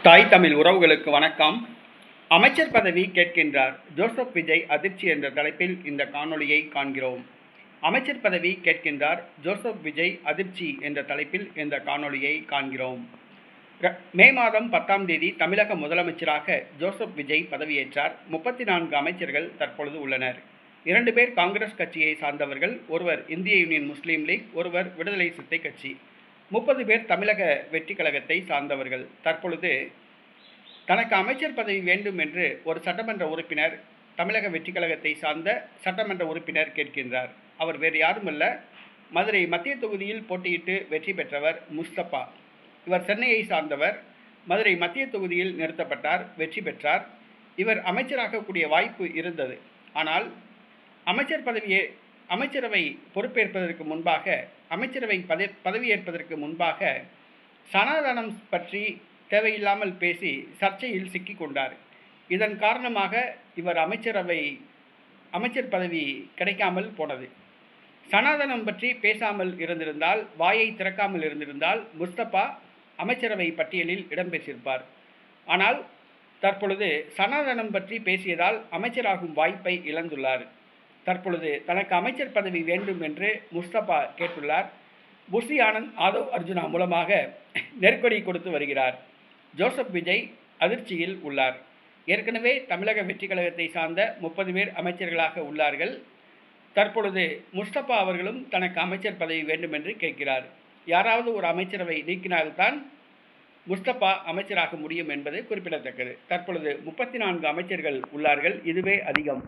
தாய் தமிழ் உறவுகளுக்கு வணக்கம். அமைச்சர் பதவி கேட்கின்றார் ஜோசப் விஜய் அதிர்ச்சி என்ற தலைப்பில் இந்த காணொளியை காண்கிறோம். அமைச்சர் பதவி கேட்கின்றார் ஜோசப் விஜய் அதிர்ச்சி என்ற தலைப்பில் இந்த காணொளியை காண்கிறோம். மே மாதம் 10ஆம் தேதி தமிழக முதலமைச்சராக ஜோசப் விஜய் பதவியேற்றார். 34 அமைச்சர்கள் தற்பொழுது உள்ளனர். 2 பேர் காங்கிரஸ் கட்சியை சார்ந்தவர்கள், ஒருவர் இந்திய யூனியன் முஸ்லீம் லீக், ஒருவர் விடுதலை சிறுத்தை கட்சி. 30 பேர் தமிழக வெற்றி கழகத்தை சார்ந்தவர்கள். தற்பொழுது தனக்கு அமைச்சர் பதவி வேண்டும் என்று ஒரு சட்டமன்ற உறுப்பினர், தமிழக வெற்றி கழகத்தை சார்ந்த சட்டமன்ற உறுப்பினர் கேட்கின்றார். அவர் வேறு யாருமல்ல, மதுரை மத்திய தொகுதியில் போட்டியிட்டு வெற்றி பெற்றவர் முஸ்தபா. இவர் சென்னையை சார்ந்தவர். மதுரை மத்திய தொகுதியில் நிறுத்தப்பட்டார், வெற்றி பெற்றார். இவர் அமைச்சராகக்கூடிய வாய்ப்பு இருந்தது. ஆனால் அமைச்சரவை பொறுப்பேற்பதற்கு முன்பாக, அமைச்சரவை பதவியேற்பதற்கு முன்பாக சனாதனம் பற்றி தேவையில்லாமல் பேசி சர்ச்சையில் சிக்கிக் கொண்டார். இதன் காரணமாக இவர் அமைச்சர் பதவி கிடைக்காமல் போனது. சனாதனம் பற்றி பேசாமல் இருந்திருந்தால், வாயை திறக்காமல் இருந்திருந்தால் முஸ்தபா அமைச்சரவை பட்டியலில் இடம்பெற்றிருப்பார். ஆனால் தற்பொழுது சனாதனம் பற்றி பேசியதால் அமைச்சராகும் வாய்ப்பை இழந்துள்ளார். தற்பொழுது தனக்கு அமைச்சர் பதவி வேண்டும் என்று முஸ்தபா கேட்டுள்ளார். புஷி ஆனந்த், ஆதவ் அர்ஜுனா மூலமாக நெருக்கடி கொடுத்து வருகிறார். ஜோசப் விஜய் அதிர்ச்சியில் உள்ளார். ஏற்கனவே தமிழக வெற்றி கழகத்தை சார்ந்த 30 பேர் அமைச்சர்களாக உள்ளார்கள். தற்பொழுது முஸ்தபா அவர்களும் தனக்கு அமைச்சர் பதவி வேண்டும் என்று கேட்கிறார். யாராவது ஒரு அமைச்சரவை நீக்கினால்தான் முஸ்தபா அமைச்சராக முடியும் என்பது குறிப்பிடத்தக்கது. தற்பொழுது 34 அமைச்சர்கள் உள்ளார்கள். இதுவே அதிகம்.